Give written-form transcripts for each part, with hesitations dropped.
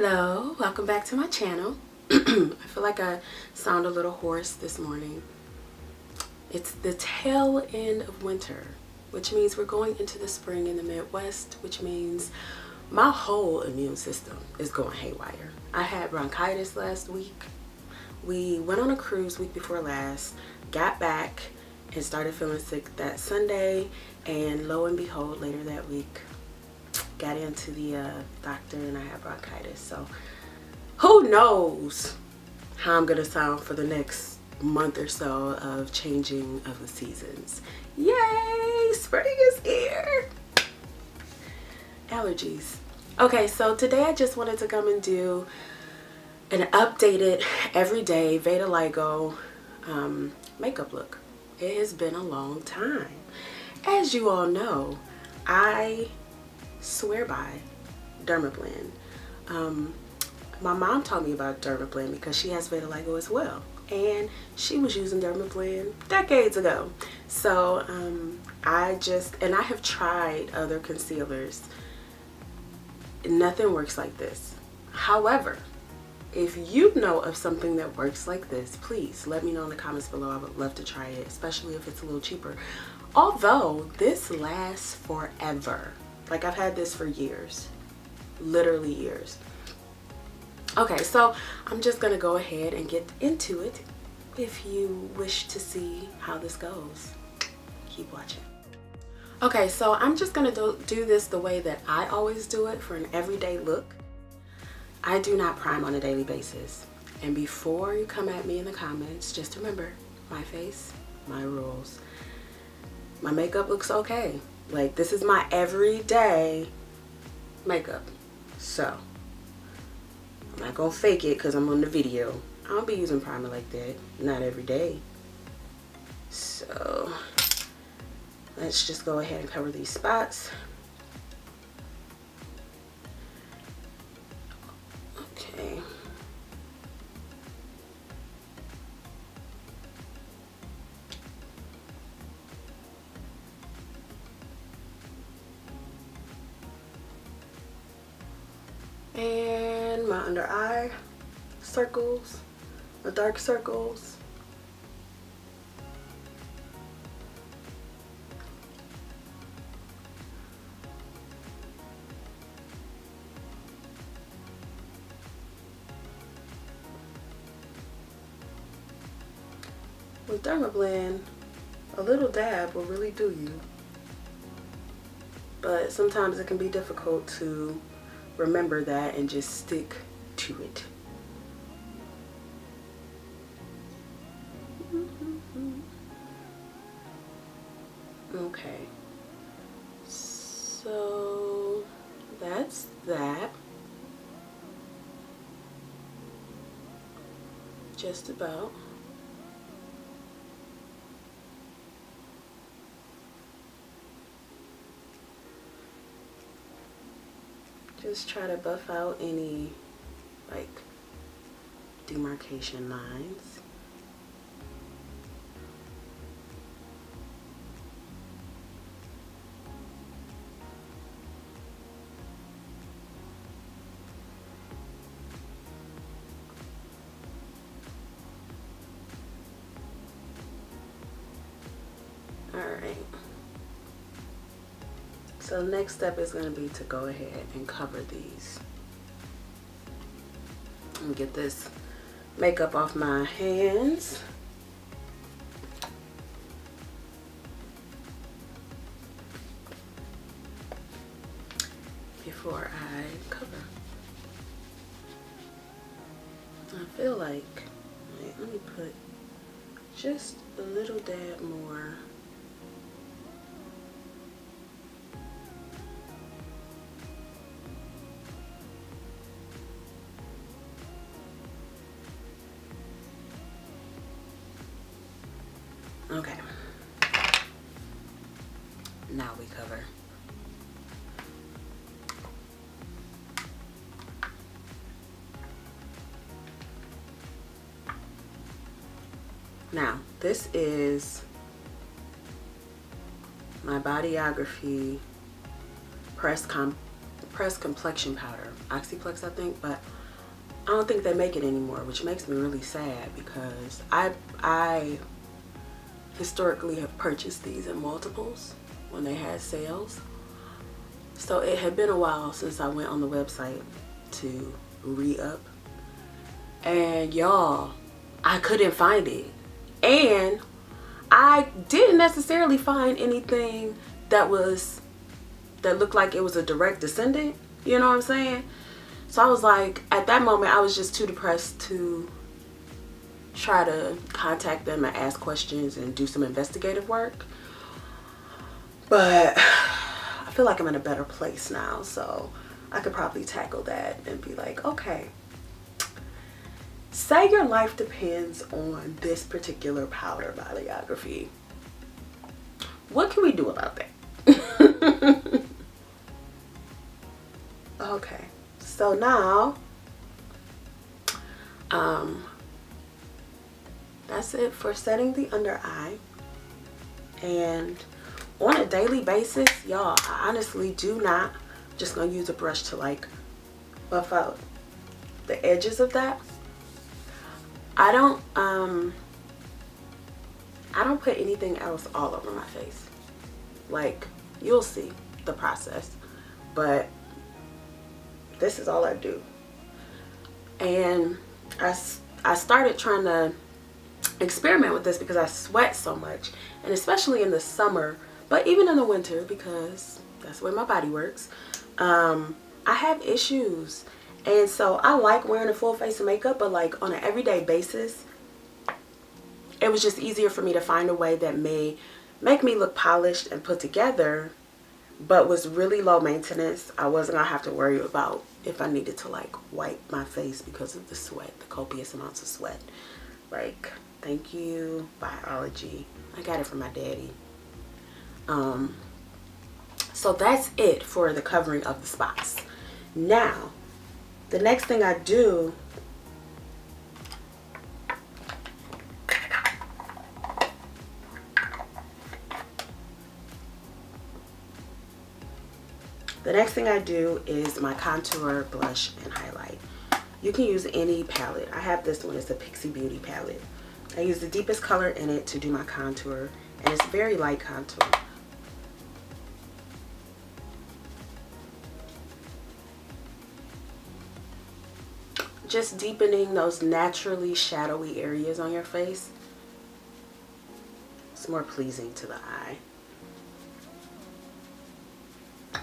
Hello, welcome back to my channel. I feel like I sound a little hoarse this morning. It's the tail end of winter, which means we're going into the spring in the Midwest, which means my whole immune system is going haywire. I had bronchitis last week. We went on a cruise week before last, got back and started feeling sick that Sunday, and lo and behold, later that week got into the doctor and I had bronchitis. So who knows how I'm gonna sound for the next month or so of changing of the seasons. Yay, spring is here. Allergies. Okay, so today I just wanted to come and do an updated everyday Vitiligo makeup look. It has been a long time. As you all know, I swear by Dermablend. My mom taught me about Dermablend because she has vitiligo as well, and she was using Dermablend decades ago. So I have tried other concealers. Nothing works like this. However, if you know of something that works like this, please let me know in the comments below. I would love to try it, especially if it's a little cheaper. Although this lasts forever. Like, I've had this for years, literally years. Okay, so I'm just gonna go ahead and get into it. If you wish to see how this goes, keep watching. Okay, so I'm just gonna do this the way that I always do it for an everyday look. I do not prime on a daily basis. And before you come at me in the comments, just remember, my face, my rules. My makeup looks okay. Like, this is my everyday makeup. So, I'm not gonna fake it because I'm on the video. I don't be using primer like that. Not every day. So, let's just go ahead and cover these spots. Okay. And my under eye circles, the dark circles. With Dermablend, a little dab will really do you. But sometimes it can be difficult to remember that and just stick to it. Okay, so that's that. Just about. Just try to buff out any like demarcation lines. All right. So next step is going to be to go ahead and cover these and get this makeup off my hands. Before I cover. I feel like, wait, let me put just a little dab more. Okay, now we cover. Now, this is my Bodyography pressed complexion powder. Oxyplex, I think, but I don't think they make it anymore, which makes me really sad because I historically have purchased these in multiples when they had sales. So it had been a while since I went on the website to re-up. And y'all, I couldn't find it. And I didn't necessarily find anything that looked like it was a direct descendant. You know what I'm saying? So I was like, at that moment, I was just too depressed to try to contact them and ask questions and do some investigative work. But I feel like I'm in a better place now, so I could probably tackle that and be like, okay, say your life depends on this particular powder Bodyography. What can we do about that? Okay, so now that's it for setting the under eye. And on a daily basis, y'all, I honestly do not, I'm just gonna use a brush to like buff out the edges of that. I don't put anything else all over my face. Like, you'll see the process, but this is all I do. And I started trying to experiment with this because I sweat so much, and especially in the summer, but even in the winter, because that's the way my body works, I have issues. And so I like wearing a full face of makeup, but like on an everyday basis, it was just easier for me to find a way that may make me look polished and put together, but was really low maintenance. I wasn't gonna have to worry about if I needed to like wipe my face because of the sweat, the copious amounts of sweat. Like, thank you, biology. I got it from my daddy. So that's it for the covering of the spots. Now, the next thing I do is my contour, blush, and highlight. You can use any palette. I have this one, it's a Pixie Beauty palette. I use the deepest color in it to do my contour, and it's very light contour. Just deepening those naturally shadowy areas on your face. It's more pleasing to the eye.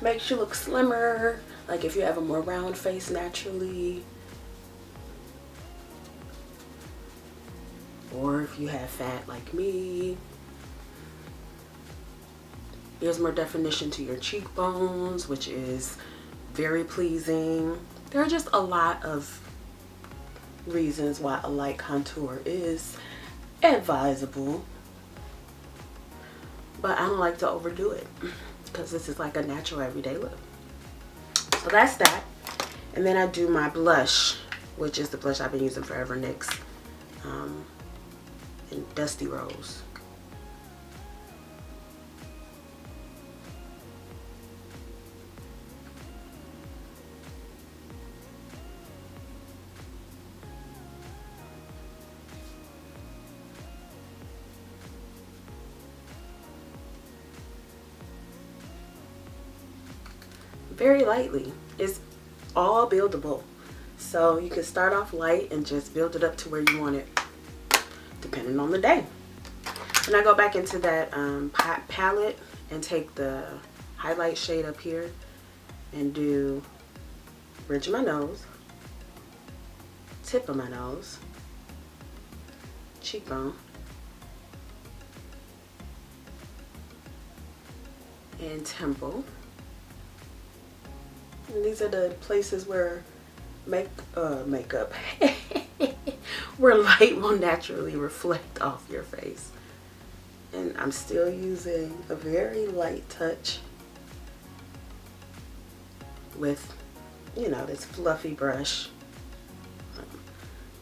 Makes you look slimmer, like if you have a more round face naturally. Or if you have fat like me. There's more definition to your cheekbones, which is very pleasing. There are just a lot of reasons why a light contour is advisable, but I don't like to overdo it because this is like a natural everyday look. So that's that. And then I do my blush, which is the blush I've been using forever, NYX, in Dusty Rose. Very lightly. It's all buildable, so you can start off light and just build it up to where you want it depending on the day. And I go back into that palette and take the highlight shade up here and do bridge of my nose, tip of my nose, cheekbone, and temple. And these are the places where makeup where light will naturally reflect off your face. And I'm still using a very light touch with, you know, this fluffy brush,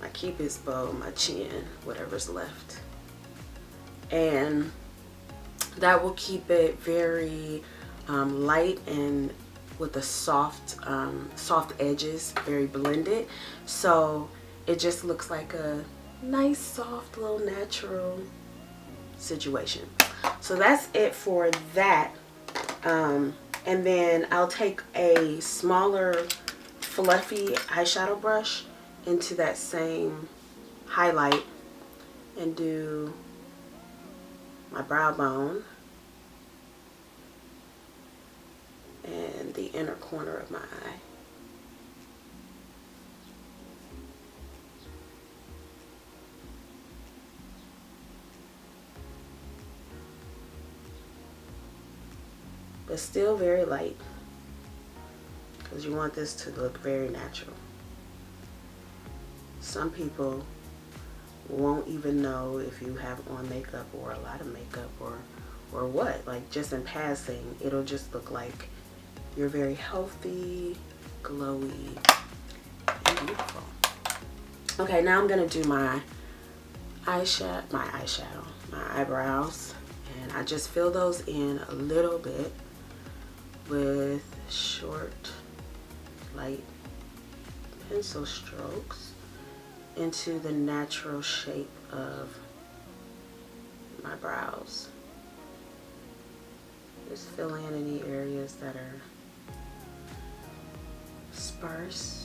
my Cupid's bow, my chin, whatever's left. And that will keep it very light and with the soft soft edges, very blended. So it just looks like a nice soft little natural situation. So that's it for that. And then I'll take a smaller fluffy eyeshadow brush into that same highlight and do my brow bone and the inner corner of my eye. But still very light, because you want this to look very natural. Some people won't even know if you have on makeup or a lot of makeup or what. Like, just in passing, it'll just look like you're very healthy, glowy, and beautiful. Okay, now I'm gonna do my eyeshadow, my eyebrows, and I just fill those in a little bit with short, light pencil strokes into the natural shape of my brows. Just fill in any areas that are sparse.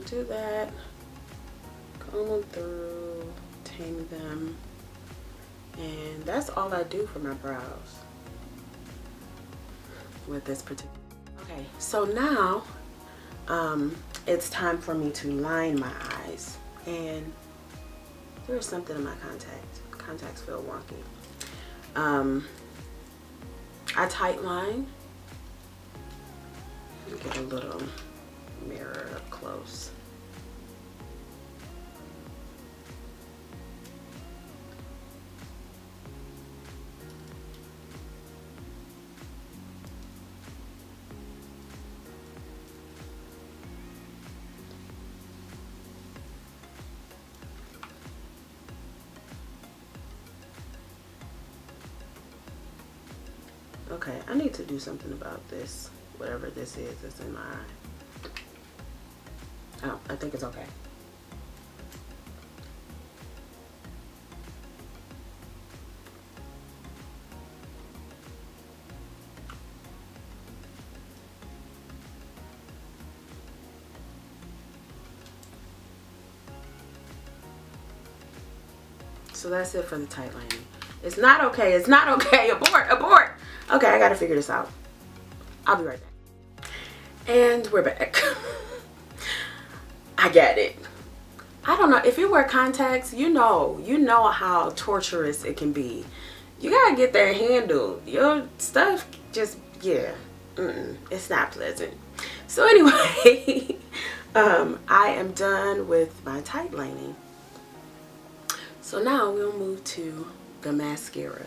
Do that, comb them through, tame them, and that's all I do for my brows with this particular. Okay, so now it's time for me to line my eyes, and there's something in my contacts feel wonky. I tight line. Get a little mirror up close. Okay, I need to do something about this, whatever this is that's in my eye. Oh, I think it's okay. So that's it for the tight lining. It's not okay. It's not okay. Abort, abort. Okay, I gotta figure this out. I'll be right back. And we're back. I get it. I don't know, if you wear contacts, you know how torturous it can be. You gotta get that handled. Your stuff just, yeah, it's not pleasant. So anyway, I am done with my tight lining. So now we'll move to the mascara.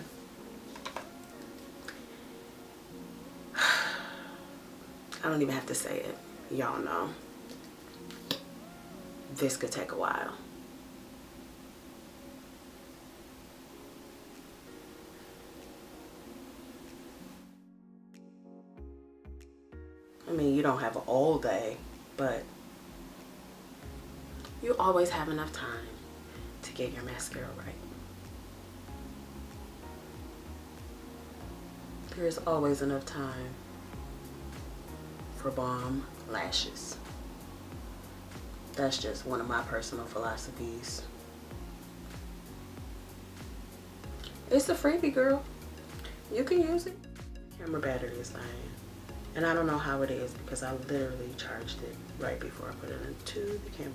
I don't even have to say it. Y'all know. This could take a while. I mean, you don't have an all day, but you always have enough time to get your mascara right. There's always enough time for bomb lashes. That's just one of my personal philosophies. It's a freebie, girl. You can use it. Camera battery is dying. And I don't know how it is because I literally charged it right before I put it into the camera.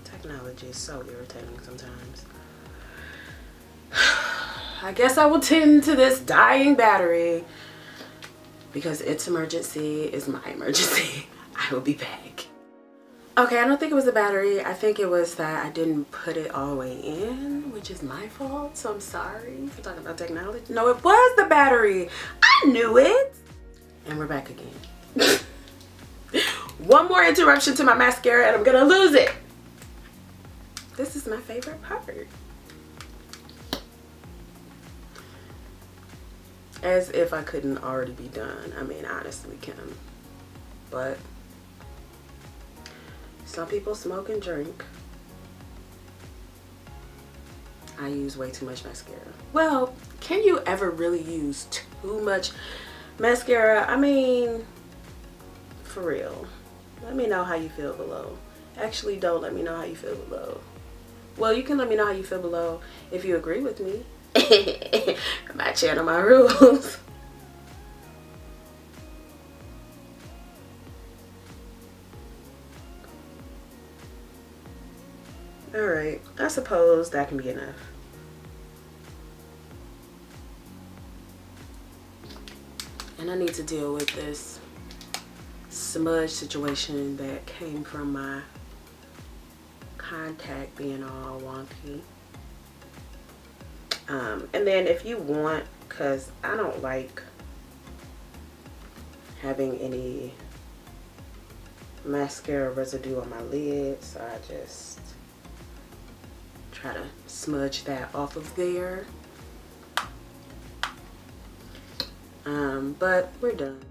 Technology is so irritating sometimes. I guess I will tend to this dying battery because its emergency is my emergency. I will be back. Okay, I don't think it was the battery. I think it was that I didn't put it all the way in, which is my fault. So I'm sorry for talking about technology. No, it was the battery. I knew it. And we're back again. One more interruption to my mascara and I'm gonna lose it. This is my favorite part. As if I couldn't already be done. I mean, honestly, Kim. But some people smoke and drink. I use way too much mascara. Well, can you ever really use too much mascara? I mean, for real. Let me know how you feel below. Actually, don't let me know how you feel below. Well, you can let me know how you feel below if you agree with me. My channel, my rules. Alright, I suppose that can be enough. And I need to deal with this smudge situation that came from my contact being all wonky. And then if you want, because I don't like having any mascara residue on my lid, so I just try to smudge that off of there. But we're done.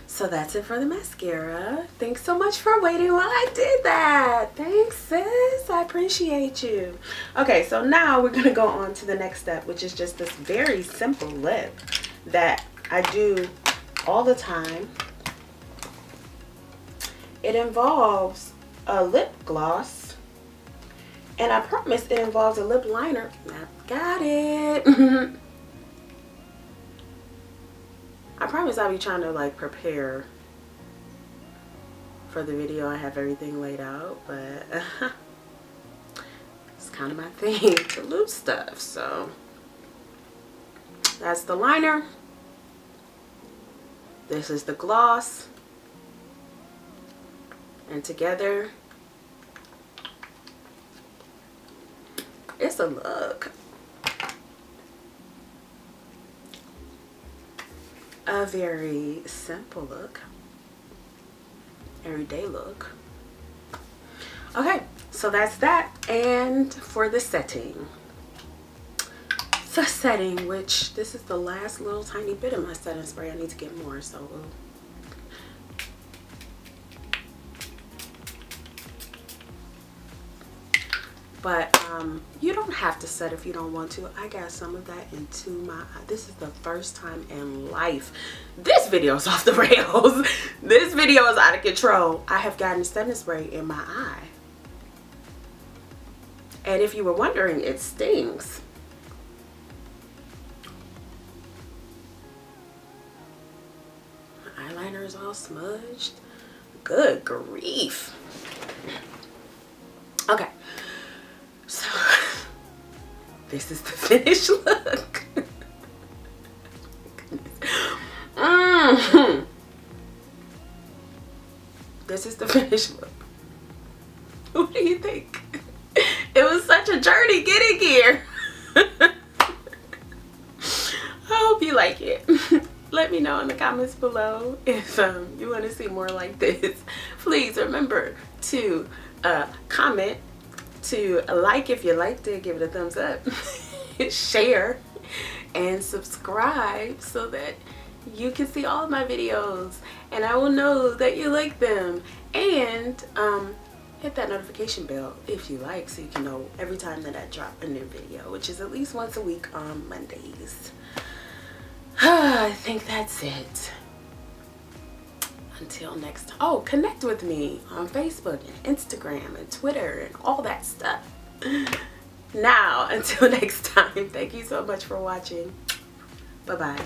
So that's it for the mascara. Thanks so much for waiting while I did that. Thanks, sis. I appreciate you. Okay, so now we're gonna go on to the next step, which is just this very simple lip that I do all the time. It involves a lip gloss, and I promise it involves a lip liner. I got it. I promise I'll be trying to like prepare for the video. I have everything laid out, but it's kind of my thing to lose stuff. So that's the liner. This is the gloss. And together, it's a look. A very simple look, everyday look. Okay, so that's that. And for the setting, which this is the last little tiny bit of my setting spray. I need to get more, so but you don't have to set if you don't want to. I got some of that into my eye. This is the first time in life. This video is off the rails. This video is out of control. I have gotten setting spray in my eye. And if you were wondering, it stings. My eyeliner is all smudged. Good grief. Okay. So, this is the finished look. This is the finished look. What do you think? It was such a journey getting here. I hope you like it. Let me know in the comments below if you want to see more like this. Please remember to comment, to like if you liked it, give it a thumbs up, share, and subscribe so that you can see all of my videos and I will know that you like them. And hit that notification bell if you like, so you can know every time that I drop a new video, which is at least once a week on Mondays. I think that's it. Until next time. Oh, connect with me on Facebook and Instagram and Twitter and all that stuff. Now, until next time, thank you so much for watching. Bye-bye.